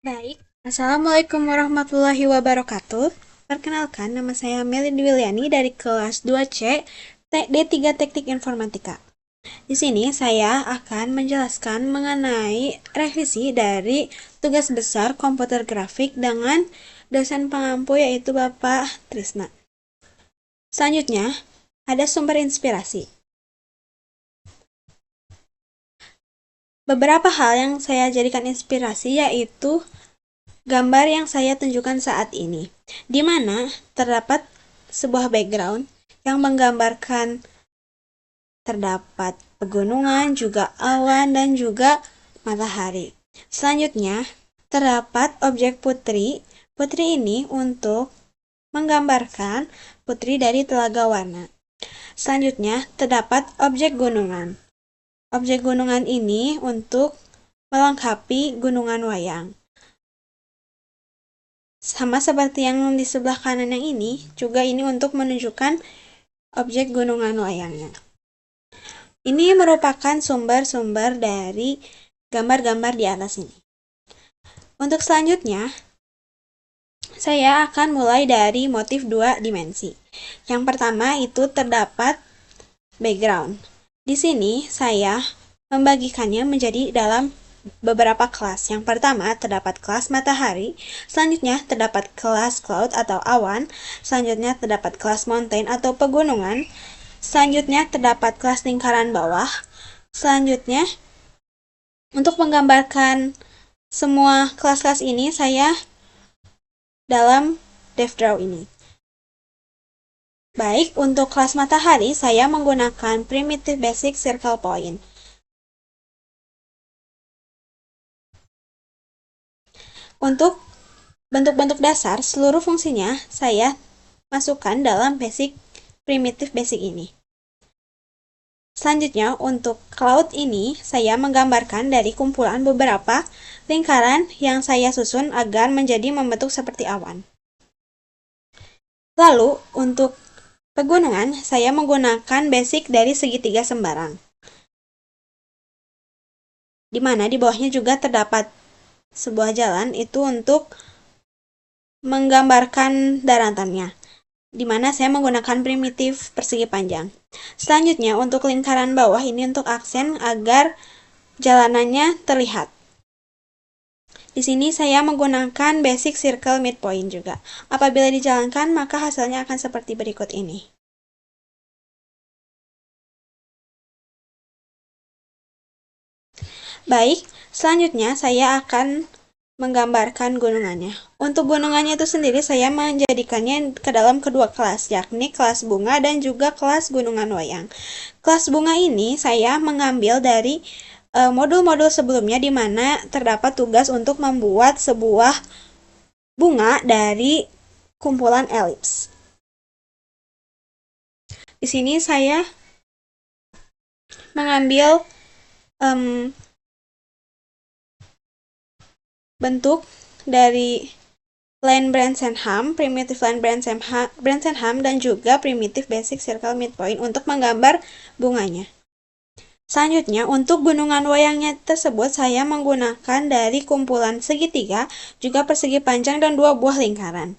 Baik, Assalamualaikum warahmatullahi wabarakatuh. Perkenalkan, nama saya Meli Dwiliani dari kelas 2C D3 Teknik Informatika. Di sini saya akan menjelaskan mengenai revisi dari tugas besar komputer grafik dengan dosen pengampu yaitu Bapak Trisna. Selanjutnya, ada sumber inspirasi. Beberapa hal yang saya jadikan inspirasi yaitu gambar yang saya tunjukkan saat ini, di mana terdapat sebuah background yang menggambarkan terdapat pegunungan, juga awan, dan juga matahari. Selanjutnya, terdapat objek putri. Putri ini untuk menggambarkan putri dari Telaga Warna. Selanjutnya, terdapat objek gunungan. Objek gunungan ini untuk melengkapi gunungan wayang. Sama seperti yang di sebelah kanan yang ini, juga ini untuk menunjukkan objek gunungan wayangnya. Ini merupakan sumber-sumber dari gambar-gambar di atas ini. Untuk selanjutnya, saya akan mulai dari motif 2 dimensi. Yang pertama itu terdapat background. Di sini saya membagikannya menjadi dalam beberapa kelas. Yang pertama terdapat kelas matahari, selanjutnya terdapat kelas cloud atau awan, selanjutnya terdapat kelas mountain atau pegunungan, selanjutnya terdapat kelas lingkaran bawah, selanjutnya untuk menggambarkan semua kelas-kelas ini saya dalam DevDraw ini. Baik, untuk kelas matahari saya menggunakan primitive basic circle point. Untuk bentuk-bentuk dasar, seluruh fungsinya saya masukkan dalam primitive basic ini. Selanjutnya, untuk cloud ini, saya menggambarkan dari kumpulan beberapa lingkaran yang saya susun agar menjadi membentuk seperti awan. Lalu, untuk pegunungan, saya menggunakan basic dari segitiga sembarang, di mana di bawahnya juga terdapat sebuah jalan itu untuk menggambarkan daratannya, di mana saya menggunakan primitif persegi panjang. Selanjutnya, untuk lingkaran bawah ini untuk aksen agar jalanannya terlihat. Di sini saya menggunakan basic circle midpoint juga. Apabila dijalankan, maka hasilnya akan seperti berikut ini. Baik, selanjutnya saya akan menggambarkan gunungannya. Untuk gunungannya itu sendiri saya menjadikannya ke dalam kedua kelas, yakni kelas bunga dan juga kelas gunungan wayang. Kelas bunga ini saya mengambil dari modul-modul sebelumnya di mana terdapat tugas untuk membuat sebuah bunga dari kumpulan elips. Di sini saya mengambil bentuk dari line Bransenham, primitive line Bransenham, dan juga primitive basic circle midpoint untuk menggambar bunganya. Selanjutnya, untuk gunungan wayangnya tersebut saya menggunakan dari kumpulan segitiga, juga persegi panjang dan dua buah lingkaran.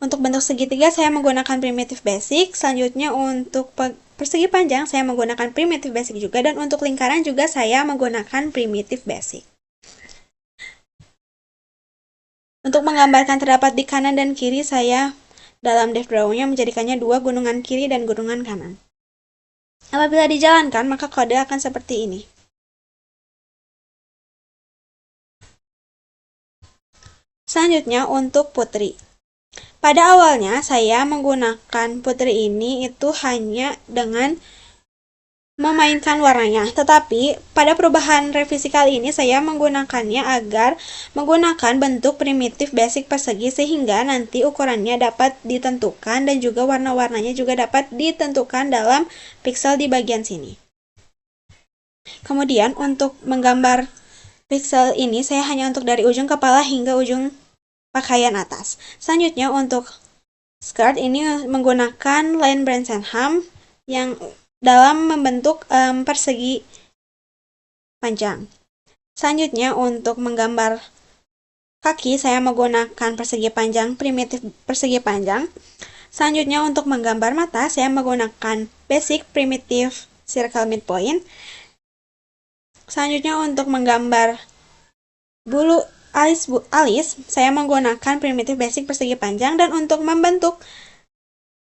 Untuk bentuk segitiga saya menggunakan primitive basic, selanjutnya untuk persegi panjang saya menggunakan primitive basic juga, dan untuk lingkaran juga saya menggunakan primitive basic. Untuk menggambarkan terdapat di kanan dan kiri, saya dalam DevDraw-nya menjadikannya dua gunungan kiri dan gunungan kanan. Apabila dijalankan, maka kode akan seperti ini. Selanjutnya untuk putri. Pada awalnya saya menggunakan putri ini itu hanya dengan memainkan warnanya, tetapi pada perubahan revisi kali ini saya menggunakannya agar menggunakan bentuk primitif basic persegi sehingga nanti ukurannya dapat ditentukan dan juga warna-warnanya juga dapat ditentukan dalam pixel di bagian sini. Kemudian untuk menggambar pixel ini saya hanya untuk dari ujung kepala hingga ujung pakaian atas. Selanjutnya untuk skirt ini menggunakan line Bransenham yang dalam membentuk persegi panjang. Selanjutnya untuk menggambar kaki saya menggunakan persegi panjang, primitif persegi panjang. Selanjutnya untuk menggambar mata saya menggunakan basic primitive circle midpoint. Selanjutnya untuk menggambar bulu alis saya menggunakan primitif basic persegi panjang, dan untuk membentuk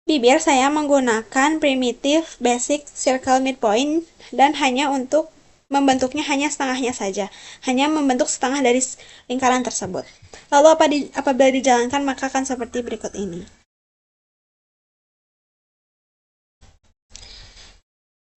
bibir saya menggunakan primitif basic circle midpoint, dan hanya untuk membentuknya hanya setengahnya saja, hanya membentuk setengah dari lingkaran tersebut. Lalu apabila dijalankan maka akan seperti berikut ini.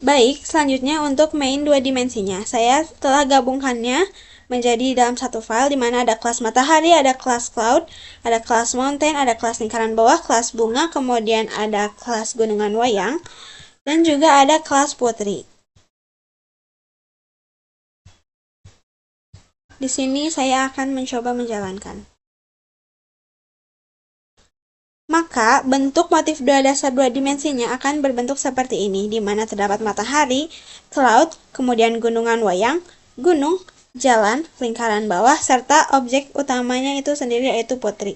Baik, selanjutnya untuk main dua dimensinya, saya telah gabungkannya menjadi dalam satu file di mana ada kelas matahari, ada kelas cloud, ada kelas mountain, ada kelas lingkaran bawah, kelas bunga, kemudian ada kelas gunungan wayang, dan juga ada kelas putri. Di sini saya akan mencoba menjalankan. Maka, bentuk motif dua dasar dua dimensinya akan berbentuk seperti ini, di mana terdapat matahari, cloud, kemudian gunungan wayang, gunung, jalan, lingkaran bawah, serta objek utamanya itu sendiri yaitu putri.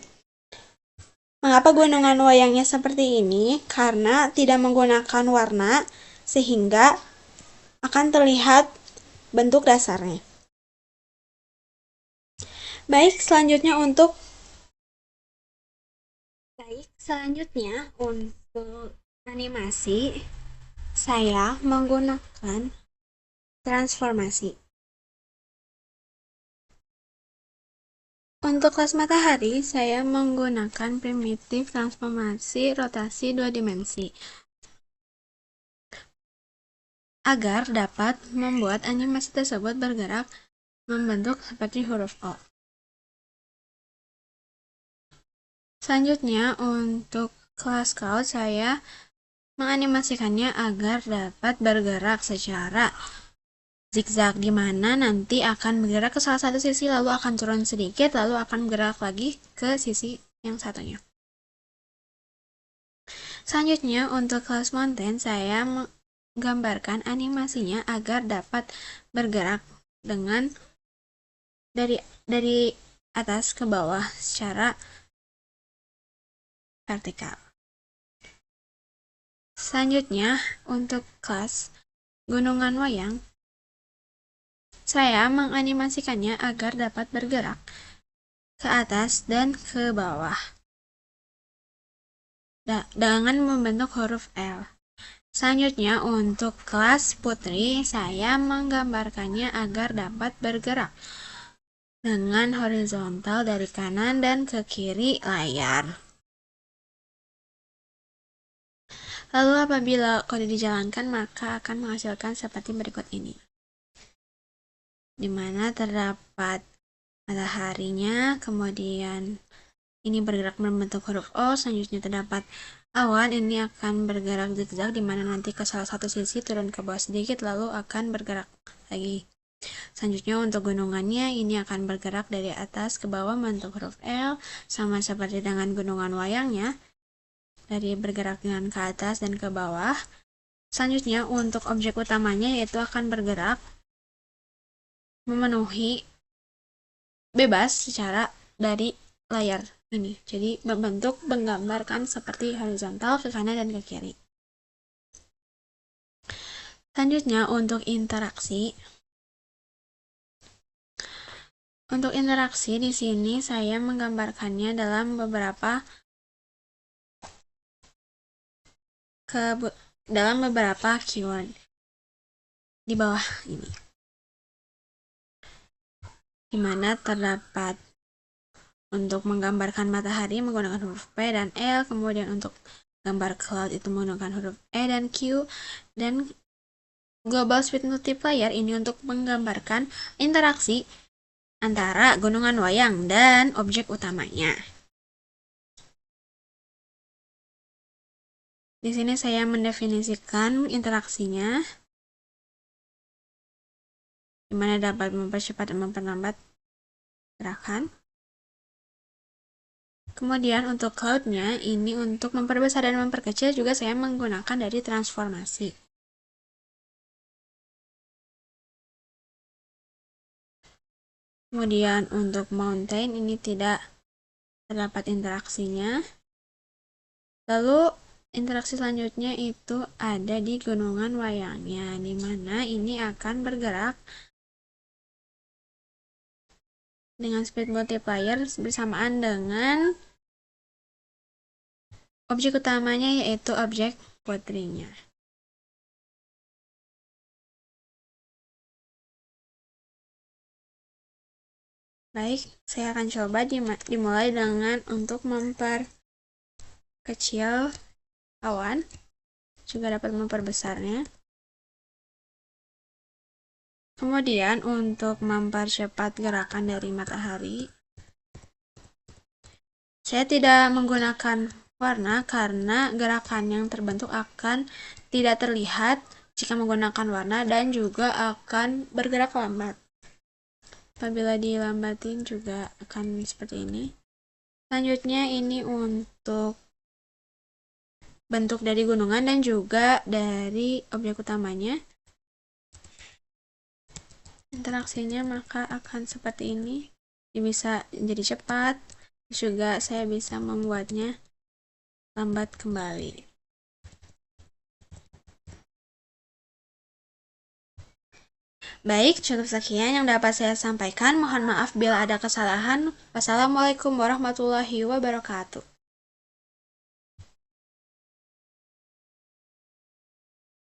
Mengapa gunungan wayangnya seperti ini? Karena tidak menggunakan warna, sehingga akan terlihat bentuk dasarnya. Baik, selanjutnya untuk animasi, saya menggunakan transformasi. Untuk kelas matahari, saya menggunakan primitif transformasi rotasi dua dimensi agar dapat membuat animasi tersebut bergerak membentuk seperti huruf O. Selanjutnya, untuk kelas cloud, saya menganimasikannya agar dapat bergerak secara zigzag, di mana nanti akan bergerak ke salah satu sisi, lalu akan turun sedikit, lalu akan bergerak lagi ke sisi yang satunya. Selanjutnya, untuk kelas mountain, saya menggambarkan animasinya agar dapat bergerak dengan dari atas ke bawah secara vertikal. Selanjutnya, untuk kelas gunungan wayang, saya menganimasikannya agar dapat bergerak ke atas dan ke bawah dengan membentuk huruf L. Selanjutnya, untuk kelas putri, saya menggambarkannya agar dapat bergerak dengan horizontal dari kanan dan ke kiri layar. Lalu apabila kode dijalankan, maka akan menghasilkan seperti berikut ini, di mana terdapat mataharinya, kemudian ini bergerak membentuk huruf O, selanjutnya terdapat awan, ini akan bergerak zigzag, di mana nanti ke salah satu sisi turun ke bawah sedikit, lalu akan bergerak lagi. Selanjutnya untuk gunungannya, ini akan bergerak dari atas ke bawah membentuk huruf L, sama seperti dengan gunungan wayangnya, dari bergerak dengan ke atas dan ke bawah. Selanjutnya untuk objek utamanya, yaitu akan bergerak memenuhi bebas secara dari layar ini. Jadi membentuk menggambarkan seperti horizontal ke kanan dan ke kiri. Selanjutnya untuk interaksi. Untuk interaksi di sini saya menggambarkannya dalam beberapa keyword di bawah ini, di mana terdapat untuk menggambarkan matahari menggunakan huruf P dan L, kemudian untuk gambar cloud itu menggunakan huruf E dan Q, dan global speed multiplier ini untuk menggambarkan interaksi antara gunungan wayang dan objek utamanya. Di sini saya mendefinisikan interaksinya, di mana dapat mempercepat dan memperlambat gerakan. Kemudian untuk cloud-nya, ini untuk memperbesar dan memperkecil juga saya menggunakan dari transformasi. Kemudian untuk mountain ini tidak terdapat interaksinya. Lalu interaksi selanjutnya itu ada di gunungan wayangnya, di mana ini akan bergerak dengan speed multiplier bersamaan dengan objek utamanya, yaitu objek putrinya. Baik, saya akan coba dimulai dengan untuk memperkecil awan, juga dapat memperbesarnya. Kemudian untuk mempercepat gerakan dari matahari, saya tidak menggunakan warna karena gerakan yang terbentuk akan tidak terlihat jika menggunakan warna dan juga akan bergerak lambat. Apabila dilambatin juga akan seperti ini. Selanjutnya ini untuk bentuk dari gunungan dan juga dari objek utamanya. Interaksinya maka akan seperti ini. Ini bisa jadi cepat, juga saya bisa membuatnya lambat kembali. Baik, cukup sekian yang dapat saya sampaikan. Mohon maaf bila ada kesalahan. Wassalamualaikum warahmatullahi wabarakatuh.